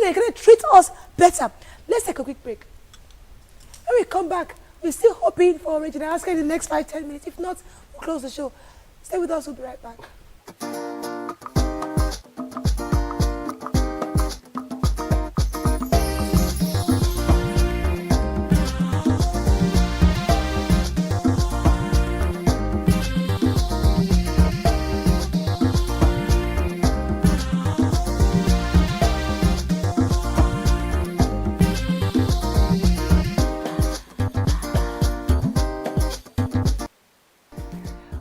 you're going to treat us better. Let's take a quick break. When we come back, we're still hoping for Regina Asker in the next 5-10 minutes. If not, we'll close the show. Stay with us, we'll be right back.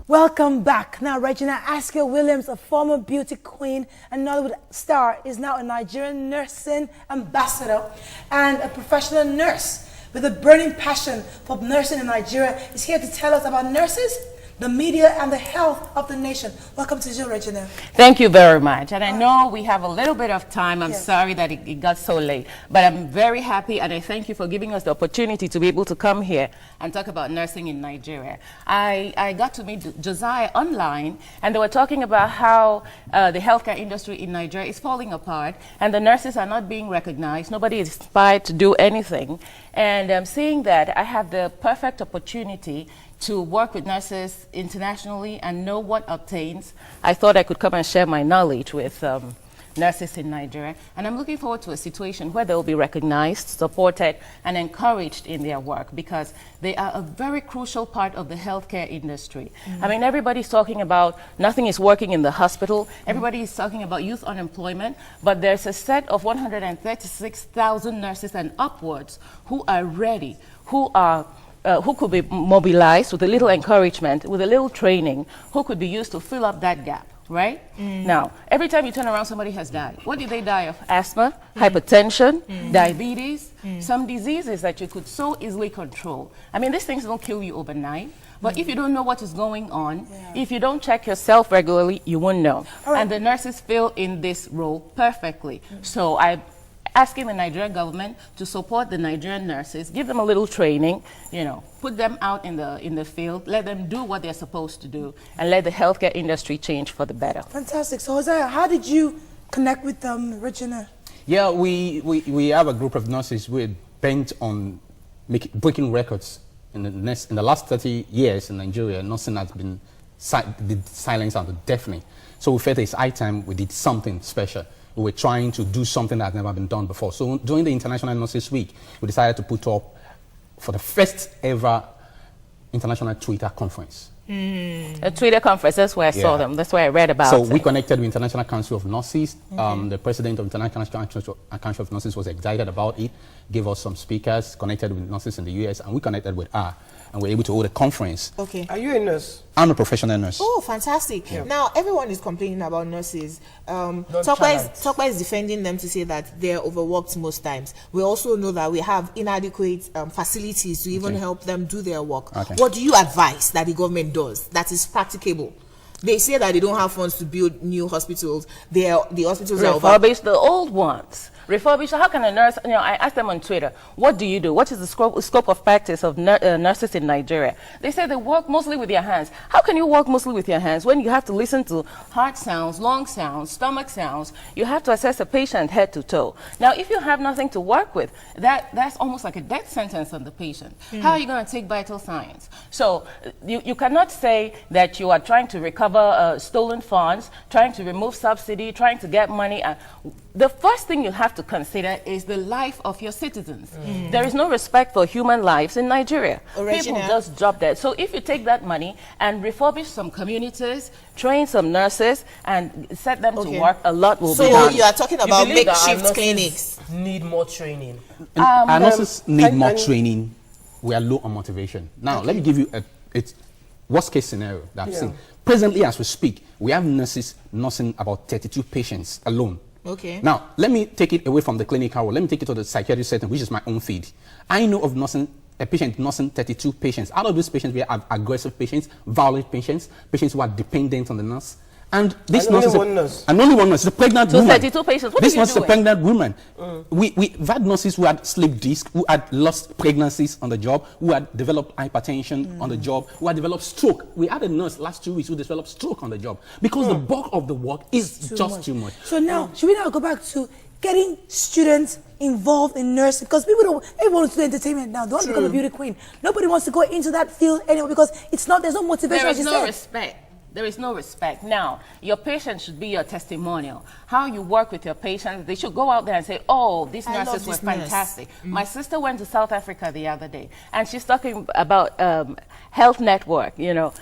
Welcome back. Now, Regina Asker Williams, a former beauty queen and Nollywood star, is now a Nigerian nursing ambassador and a professional nurse with a burning passion for nursing in Nigeria. Is here to tell us about nurses, the media, and the health of the nation. Welcome to the show, Regina. Thank you very much. And I know we have a little bit of time. I'm sorry that it got so late, but I'm very happy, and I thank you for giving us the opportunity to be able to come here and talk about nursing in Nigeria. I got to meet Josiah online, and they were talking about how the healthcare industry in Nigeria is falling apart, and the nurses are not being recognized. Nobody is inspired to do anything. And seeing that, I have the perfect opportunity to work with nurses internationally and know what obtains. I thought I could come and share my knowledge with nurses in Nigeria. And I'm looking forward to a situation where they'll be recognized, supported, and encouraged in their work, because they are a very crucial part of the healthcare industry. I mean, everybody's talking about nothing is working in the hospital. Everybody is talking about youth unemployment, but there's a set of 136,000 nurses and upwards who are ready, who could be mobilized with a little encouragement, with a little training, who could be used to fill up that gap, right? Now, every time you turn around, somebody has died. What did they die of? Asthma, hypertension, diabetes, some diseases that you could so easily control. I mean, these things don't kill you overnight, but if you don't know what is going on, if you don't check yourself regularly, you won't know. And the nurses fill in this role perfectly. So I'm asking the Nigerian government to support the Nigerian nurses, give them a little training, you know, put them out in the field, let them do what they're supposed to do, and let the healthcare industry change for the better. Fantastic. So, Hosea, how did you connect with Regina? Yeah, we have a group of nurses who are bent on breaking records. In the last 30 years in Nigeria, nursing has been silenced and deafening. So we felt it's high time we did something special. We were trying to do something that had never been done before. So during the International Nurses Week, we decided to put up for the first ever International Twitter Conference. A Twitter conference, that's where I saw them. That's where I read about it. So we connected with International Council of Nurses. The president of International Council of Nurses was excited about it, gave us some speakers, connected with nurses in the US, and we connected with her. And we're able to hold a conference. Okay. Are you a nurse? I'm a professional nurse. Oh, fantastic. Yeah. Now, everyone is complaining about nurses. Tokpa is defending them to say that they're overworked most times. We also know that we have inadequate facilities to even help them do their work. What do you advise that the government does that is practicable? They say that they don't have funds to build new hospitals. The hospitals are refurbish the old ones. Refurbish. So how can a nurse, you know, I asked them on Twitter, what do you do? What is the scope of practice of nurses in Nigeria? They say they work mostly with their hands. How can you work mostly with your hands when you have to listen to heart sounds, lung sounds, stomach sounds? You have to assess a patient head to toe. Now, if you have nothing to work with, that's almost like a death sentence on the patient. How are you going to take vital signs? So you cannot say that you are trying to recover stolen funds, trying to remove subsidy, trying to get money. The first thing you have to consider is the life of your citizens. There is no respect for human lives in Nigeria. People just drop dead. So if you take that money and refurbish some communities, train some nurses, and set them to work, a lot will be done. So you are talking about makeshift clinics. Need more training. Our nurses need more training. We are low on motivation. Now, let me give you a worst case scenario that I've seen. Presently, as we speak, we have nurses nursing about 32 patients alone. Okay. Now, let me take it away from the clinical world. Let me take it to the psychiatric setting, which is my own field. I know of a patient nursing 32 patients. Out of these patients, we have aggressive patients, violent patients, patients who are dependent on the nurse. And this nurse is only one nurse, the pregnant woman. 32 patients. What this nurse is a pregnant woman. We've had nurses who had sleep disc, who had lost pregnancies on the job, who had developed hypertension on the job, who had developed stroke. We had a nurse last 2 weeks who developed stroke on the job because the bulk of the work is too much. So now, should we now go back to getting students involved in nursing, because everyone wants to do entertainment now. They want to become a beauty queen. Nobody wants to go into that field anymore because there's no motivation. There as is you no said. respect. There is no respect. Now, your patient should be your testimonial. How you work with your patients, they should go out there and say, oh, these I love nurses were this nurse. fantastic. My sister went to South Africa the other day, and she's talking about Health Network, you know.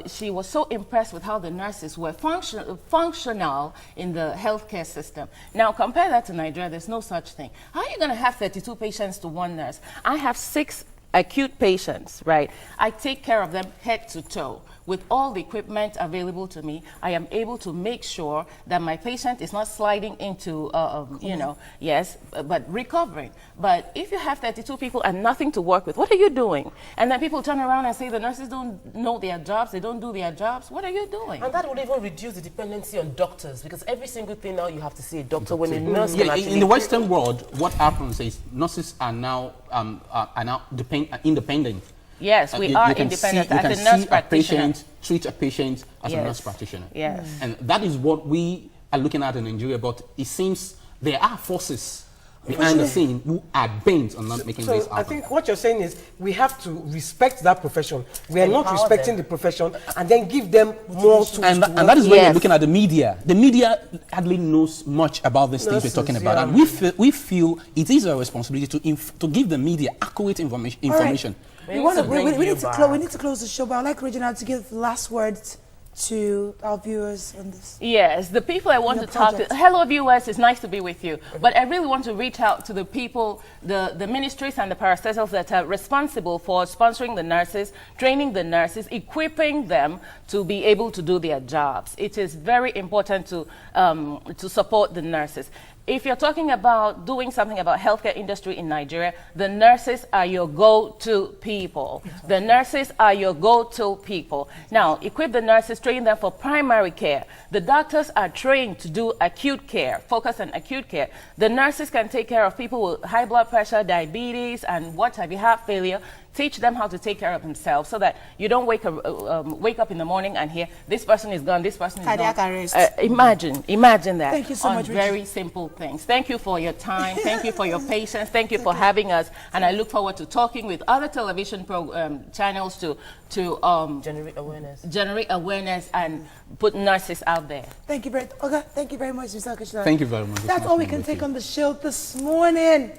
She was so impressed with how the nurses were functional in the healthcare system. Now, compare that to Nigeria, there's no such thing. How are you going to have 32 patients to one nurse? I have 6 acute patients, right? I take care of them head to toe. With all the equipment available to me, I am able to make sure that my patient is not sliding into, you know, yes, but recovering. But if you have 32 people and nothing to work with, what are you doing? And then people turn around and say the nurses don't know their jobs, they don't do their jobs. What are you doing? And that would even reduce the dependency on doctors, because every single thing now you have to see a doctor when a nurse can actually... In the Western world, what happens is nurses are now independent. Yes, we are independent as a nurse practitioner. Treat a patient as a nurse practitioner. Yes. And that is what we are looking at in Nigeria, but it seems there are forces behind the scene who are bent on not making this happen. I think what you're saying is we have to respect that profession. We are not respecting the profession and then give them more tools. And that is when we're looking at the media. The media hardly knows much about these things we're talking about. And we feel it is our responsibility to give the media accurate information. We need to close the show, but I'd like Regina to give the last words to our viewers on this. Yes, the people I want to talk to. Hello, viewers. It's nice to be with you. But I really want to reach out to the people, the ministries and the parastatals that are responsible for sponsoring the nurses, training the nurses, equipping them to be able to do their jobs. It is very important to support the nurses. If you're talking about doing something about healthcare industry in Nigeria, the nurses are your go-to people. The nurses are your go-to people. Now, equip the nurses, train them for primary care. The doctors are trained to do acute care, focus on acute care. The nurses can take care of people with high blood pressure, diabetes, and what have you, heart failure. Teach them how to take care of themselves so that you don't wake up in the morning and hear this person is gone, this person is Cardiac gone. arrest. Imagine that. Thank you so much, very simple things. Thank you for your time. Thank you for your patience. Thank you for having us. And I look forward to talking with other television channels to generate awareness and put nurses out there. Thank you very much, Mr. Akishna. Thank you very much. That's all we can take on the show this morning.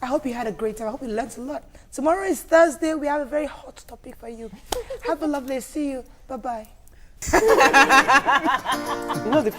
I hope you had a great time. I hope you learned a lot. Tomorrow is Thursday. We have a very hot topic for you. Have a lovely day. See you. Bye-bye. You know the